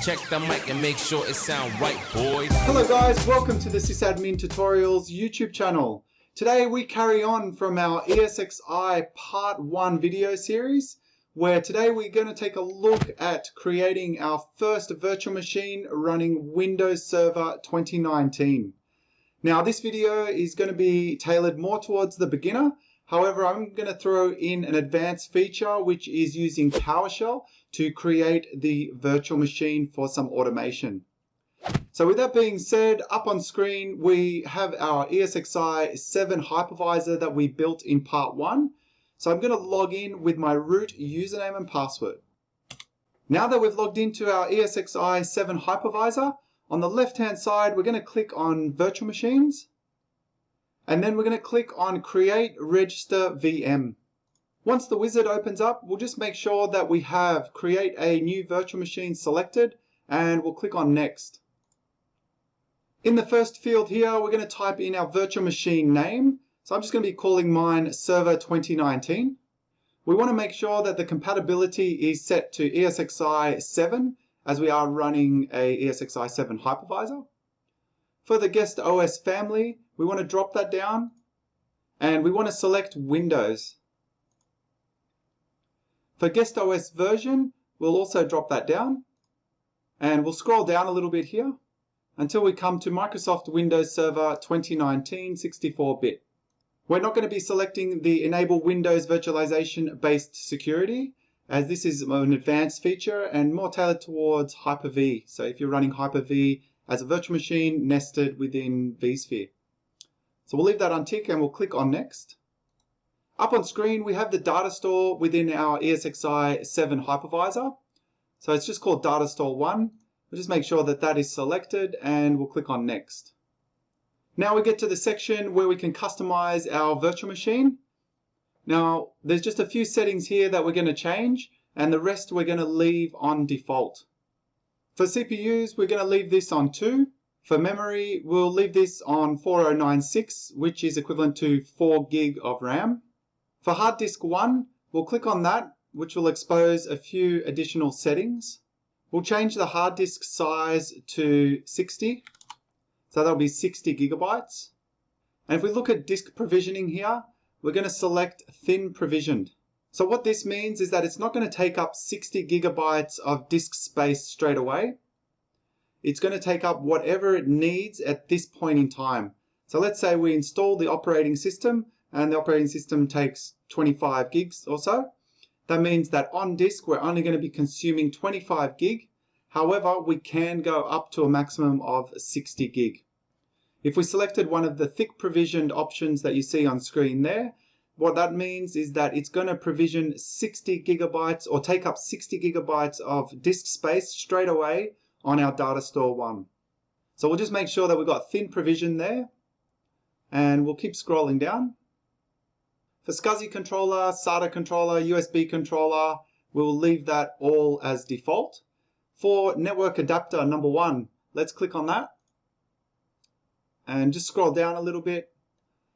Check the mic and make sure it sound right, boys. Hello guys, welcome to the Sysadmin Tutorials YouTube channel. Today we carry on from our ESXi Part 1 video series, where today we're going to take a look at creating our first virtual machine running Windows Server 2019. Now this video is going to be tailored more towards the beginner. However, I'm going to throw in an advanced feature which is using PowerShell to create the virtual machine for some automation. So with that being said, up on screen we have our ESXi 7 hypervisor that we built in Part 1. So I'm going to log in with my root username and password. Now that we've logged into our ESXi 7 hypervisor, on the left hand side we're going to click on Virtual Machines. And then we're going to click on Create Register VM. Once the wizard opens up, we'll just make sure that we have Create a New Virtual Machine selected, and we'll click on Next. In the first field here, we're going to type in our virtual machine name. So I'm just going to be calling mine Server 2019. We want to make sure that the compatibility is set to ESXi 7, as we are running a ESXi 7 hypervisor. For the guest OS family, we want to drop that down and we want to select Windows. For guest OS version, we'll also drop that down and we'll scroll down a little bit here until we come to Microsoft Windows Server 2019 64-bit. We're not going to be selecting the Enable Windows Virtualization Based Security, as this is an advanced feature and more tailored towards Hyper-V. So if you're running Hyper-V as a virtual machine nested within vSphere. So we'll leave that unticked and we'll click on Next. Up on screen we have the data store within our ESXi 7 hypervisor. So it's just called Data Store 1. We'll just make sure that that is selected and we'll click on Next. Now we get to the section where we can customize our virtual machine. Now there's just a few settings here that we're going to change and the rest we're going to leave on default. For CPUs, we're going to leave this on 2. For memory, we'll leave this on 4096, which is equivalent to 4 gig of RAM. For hard disk 1, we'll click on that, which will expose a few additional settings. We'll change the hard disk size to 60, so that'll be 60 gigabytes. And if we look at disk provisioning here, we're going to select thin provisioned. So what this means is that it's not going to take up 60 gigabytes of disk space straight away. It's going to take up whatever it needs at this point in time. So let's say we install the operating system and the operating system takes 25 gigs or so. That means that on disk we're only going to be consuming 25 gig. However, we can go up to a maximum of 60 gig. If we selected one of the thick provisioned options that you see on screen there, what that means is that it's going to provision 60 gigabytes or take up 60 gigabytes of disk space straight away on our Data Store 1. So we'll just make sure that we've got thin provision there and we'll keep scrolling down. For SCSI controller, SATA controller, USB controller, we'll leave that all as default. For network adapter number 1, let's click on that and just scroll down a little bit.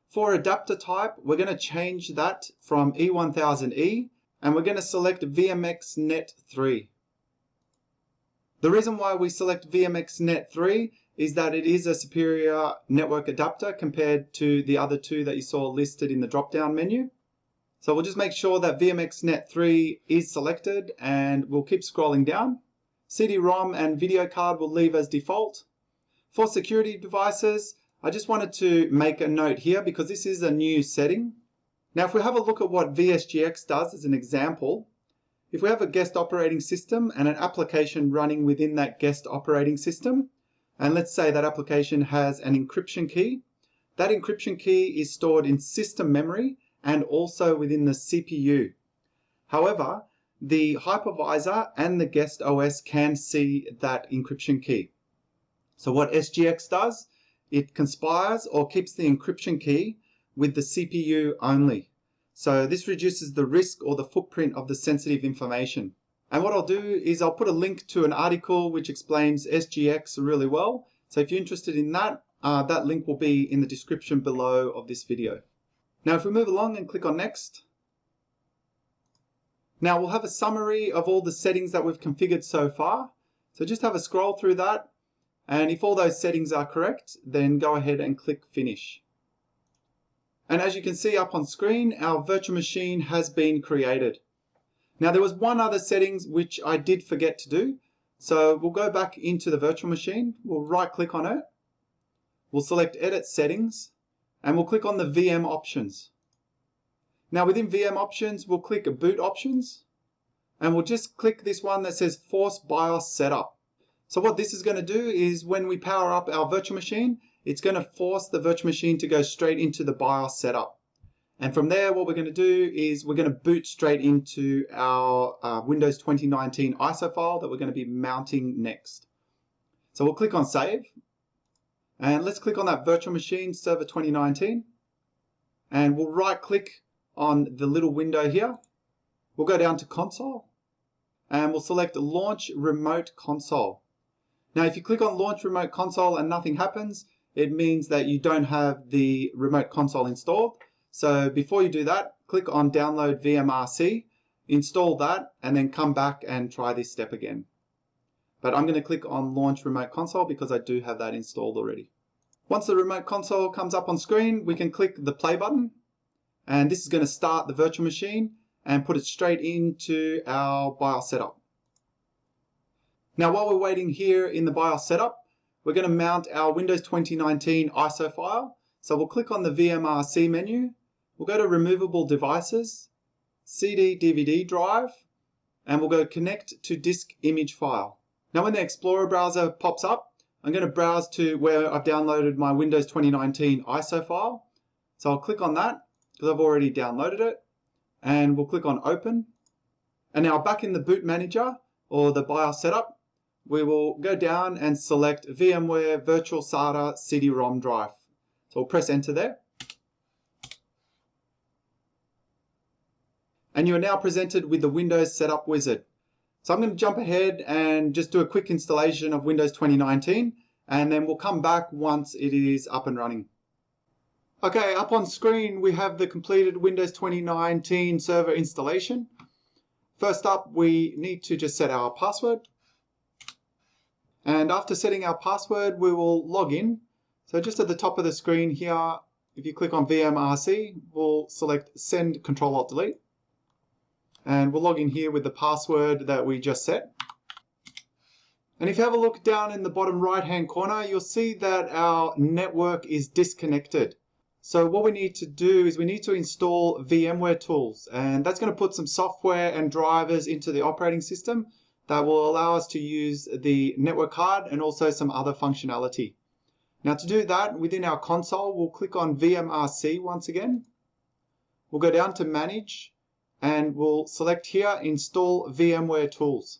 For adapter type, we're going to change that from E1000E and we're going to select VMX Net 3. The reason why we select VMX Net 3 is that it is a superior network adapter compared to the other two that you saw listed in the drop-down menu. So we'll just make sure that VMX Net 3 is selected and we'll keep scrolling down. CD-ROM and video card we'll leave as default. For security devices, I just wanted to make a note here because this is a new setting. Now if we have a look at what VSGX does as an example, if we have a guest operating system and an application running within that guest operating system, and let's say that application has an encryption key, that encryption key is stored in system memory and also within the CPU. However, the hypervisor and the guest OS can see that encryption key. So what SGX does, it conspires or keeps the encryption key with the CPU only. So this reduces the risk or the footprint of the sensitive information. And what I'll do is I'll put a link to an article which explains SGX really well. So if you're interested in that, that link will be in the description below of this video. Now if we move along and click on Next. Now we'll have a summary of all the settings that we've configured so far. So just have a scroll through that, and if all those settings are correct, then go ahead and click Finish. And as you can see up on screen, our virtual machine has been created. Now there was one other settings which I did forget to do. So we'll go back into the virtual machine, we'll right click on it, we'll select Edit Settings, and we'll click on the VM options. Now within VM options, we'll click Boot Options, and we'll just click this one that says Force BIOS Setup. So what this is going to do is when we power up our virtual machine, it's going to force the virtual machine to go straight into the BIOS setup. And from there, what we're going to do is we're going to boot straight into our Windows 2019 ISO file that we're going to be mounting next. So we'll click on Save. And let's click on that virtual machine, Server 2019. And we'll right click on the little window here. We'll go down to Console. And we'll select Launch Remote Console. Now, if you click on Launch Remote Console and nothing happens, it means that you don't have the remote console installed. So before you do that, click on Download VMRC, install that, and then come back and try this step again. But I'm going to click on Launch Remote Console because I do have that installed already. Once the remote console comes up on screen, we can click the play button, and this is going to start the virtual machine and put it straight into our BIOS setup. Now while we're waiting here in the BIOS setup, we're going to mount our Windows 2019 ISO file. So we'll click on the VMRC menu, we'll go to Removable Devices, CD-DVD drive, and we'll go Connect to Disk Image File. Now when the Explorer browser pops up, I'm going to browse to where I've downloaded my Windows 2019 ISO file. So I'll click on that because I've already downloaded it, and we'll click on Open. And now back in the boot manager or the BIOS setup, we will go down and select VMware Virtual SATA cd-rom drive. So we'll press Enter there. And you're now presented with the Windows Setup Wizard. So I'm going to jump ahead and just do a quick installation of Windows 2019, and then we'll come back once it is up and running. Okay, up on screen we have the completed Windows 2019 server installation. First up, we need to just set our password. And after setting our password, we will log in. So just at the top of the screen here, if you click on VMRC, we'll select Send Control-Alt-Delete. And we'll log in here with the password that we just set. And if you have a look down in the bottom right-hand corner, you'll see that our network is disconnected. So what we need to do is we need to install VMware tools. And that's going to put some software and drivers into the operating system that will allow us to use the network card and also some other functionality. Now to do that, within our console, we'll click on VMRC once again. We'll go down to Manage, and we'll select here Install VMware Tools.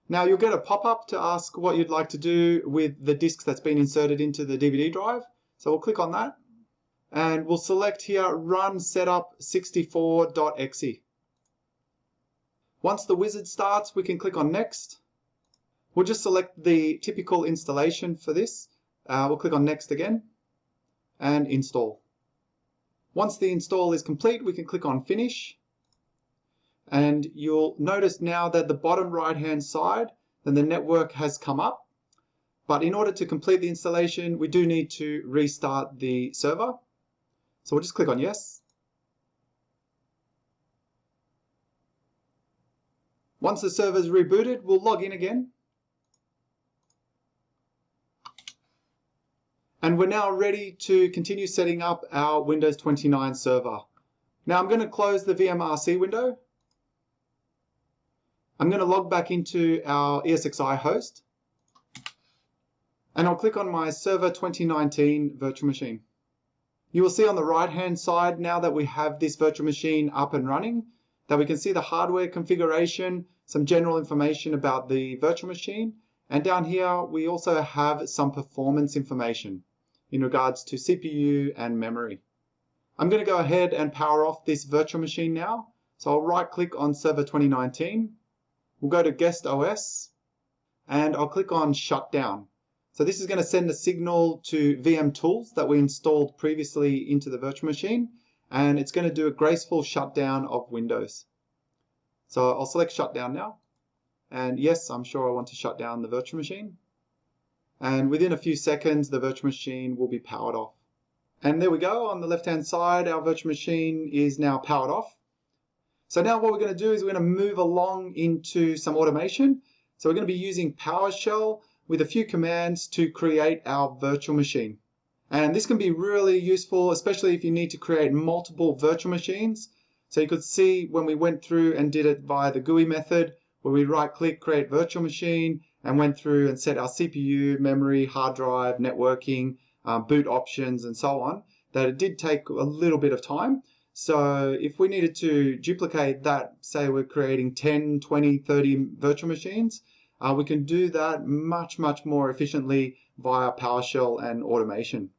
Now you'll get a pop-up to ask what you'd like to do with the disk that's been inserted into the DVD drive. So we'll click on that, and we'll select here Run Setup 64.exe. Once the wizard starts, we can click on Next. We'll just select the typical installation for this. We'll click on Next again and Install. Once the install is complete, we can click on Finish. And you'll notice now that the bottom right-hand side, then the network has come up. But in order to complete the installation, we do need to restart the server. So we'll just click on Yes. Once the server is rebooted, we'll log in again. And we're now ready to continue setting up our Windows 29 server. Now I'm going to close the VMRC window. I'm going to log back into our ESXi host. And I'll click on my Server 2019 virtual machine. You will see on the right-hand side, now that we have this virtual machine up and running, that we can see the hardware configuration, some general information about the virtual machine, and down here we also have some performance information in regards to CPU and memory. I'm going to go ahead and power off this virtual machine now. So I'll right click on Server 2019, we'll go to Guest OS, and I'll click on Shutdown. So this is going to send a signal to VM tools that we installed previously into the virtual machine, and it's going to do a graceful shutdown of Windows. So I'll select Shutdown now, and yes, I'm sure I want to shut down the virtual machine. And within a few seconds, the virtual machine will be powered off. And there we go. On the left-hand side, our virtual machine is now powered off. So now what we're going to do is we're going to move along into some automation. So we're going to be using PowerShell with a few commands to create our virtual machine. And this can be really useful, especially if you need to create multiple virtual machines. So you could see when we went through and did it via the GUI method, where we right-click, create virtual machine, and went through and set our CPU, memory, hard drive, networking, boot options, and so on, that it did take a little bit of time. So if we needed to duplicate that, say we're creating 10, 20, 30 virtual machines, we can do that much more efficiently via PowerShell and automation.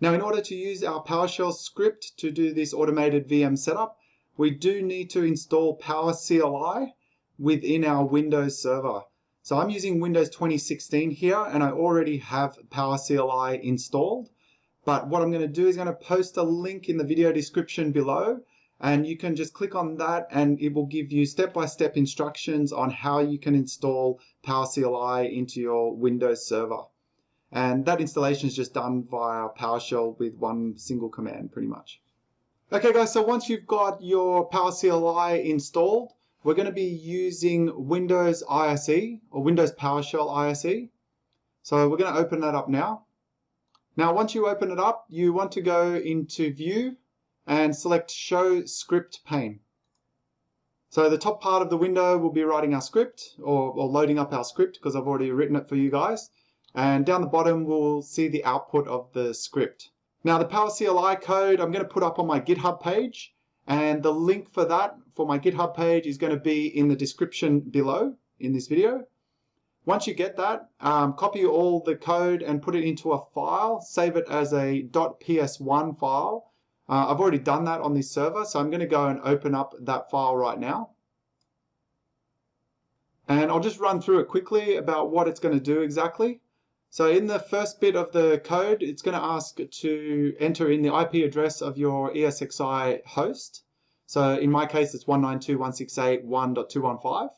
Now, in order to use our PowerShell script to do this automated VM setup, we do need to install PowerCLI within our Windows server. So I'm using Windows 2016 here, and I already have PowerCLI installed. But what I'm going to do is I'm going to post a link in the video description below, and you can just click on that and it will give you step-by-step instructions on how you can install PowerCLI into your Windows server. And that installation is just done via PowerShell with one single command pretty much. Okay guys, so once you've got your PowerCLI installed, we're going to be using Windows ISE or Windows PowerShell ISE. So we're going to open that up now. Now, once you open it up, you want to go into View and select Show Script Pane. So the top part of the window will be writing our script or loading up our script because I've already written it for you guys. And down the bottom, we'll see the output of the script. Now, the PowerCLI code I'm going to put up on my GitHub page. And the link for that, for my GitHub page, is going to be in the description below in this video. Once you get that, copy all the code and put it into a file, save it as a .ps1 file. I've already done that on this server, so I'm going to go and open up that file right now. And I'll just run through it quickly about what it's going to do exactly. So in the first bit of the code, it's going to ask to enter in the IP address of your ESXi host. So in my case, it's 192.168.1.215.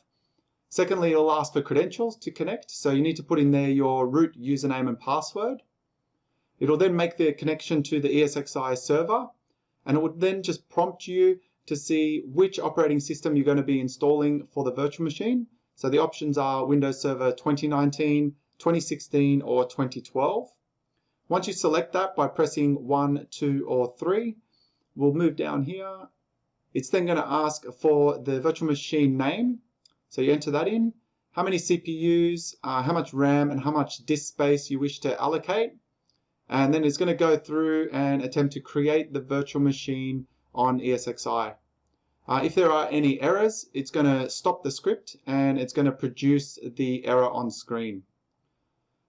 Secondly, it'll ask for credentials to connect. So you need to put in there your root username and password. It'll then make the connection to the ESXi server. And it would then just prompt you to see which operating system you're going to be installing for the virtual machine. So the options are Windows Server 2019, 2016 or 2012. Once you select that by pressing 1, 2 or 3, we'll move down here. It's then going to ask for the virtual machine name. So you enter that in, how many CPUs, how much RAM and how much disk space you wish to allocate. And then it's going to go through and attempt to create the virtual machine on ESXi. If there are any errors, it's going to stop the script and it's going to produce the error on screen.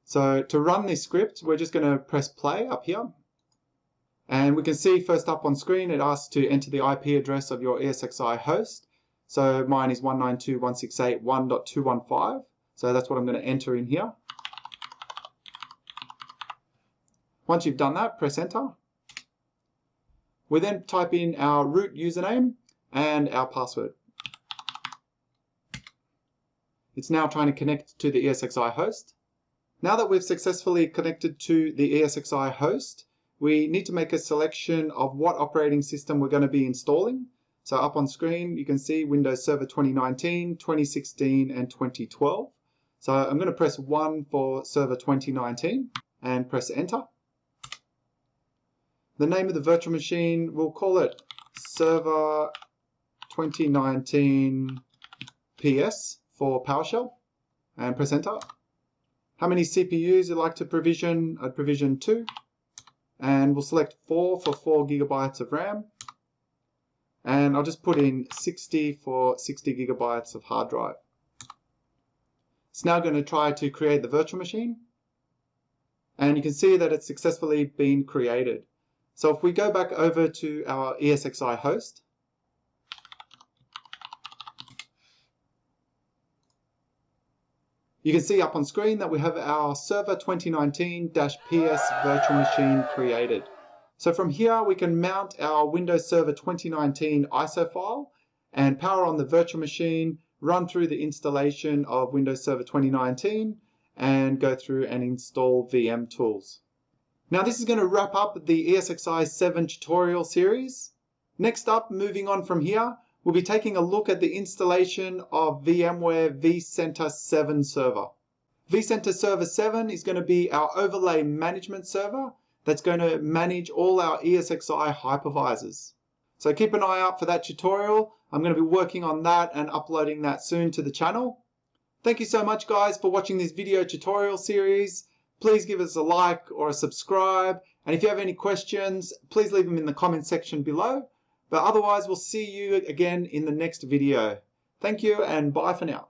So to run this script, we're just going to press play up here. And we can see first up on screen, it asks to enter the IP address of your ESXi host. So mine is 192.168.1.215. So that's what I'm going to enter in here. Once you've done that, press enter. We then type in our root username and our password. It's now trying to connect to the ESXi host. Now that we've successfully connected to the ESXi host, we need to make a selection of what operating system we're going to be installing. So up on screen, you can see Windows Server 2019, 2016, and 2012. So I'm going to press 1 for Server 2019 and press enter. The name of the virtual machine, we'll call it Server 2019 PS for PowerShell and press enter. How many CPUs you'd like to provision? I'd provision 2. And we'll select 4 for 4 gigabytes of RAM. And I'll just put in 60 for 60 gigabytes of hard drive. It's now going to try to create the virtual machine. And you can see that it's successfully been created. So if we go back over to our ESXi host, you can see up on screen that we have our Server 2019-PS virtual machine created. So from here, we can mount our Windows Server 2019 ISO file and power on the virtual machine run through the installation of Windows Server 2019, and go through and install VM tools. Now this is going to wrap up the ESXi 7 tutorial series. Next up, moving on from here, we'll be taking a look at the installation of VMware vCenter 7 server. vCenter Server 7 is going to be our overlay management server that's going to manage all our ESXi hypervisors. So keep an eye out for that tutorial. I'm going to be working on that and uploading that soon to the channel. Thank you so much guys for watching this video tutorial series. Please give us a like or a subscribe. And if you have any questions, please leave them in the comment section below. But otherwise, we'll see you again in the next video. Thank you and bye for now.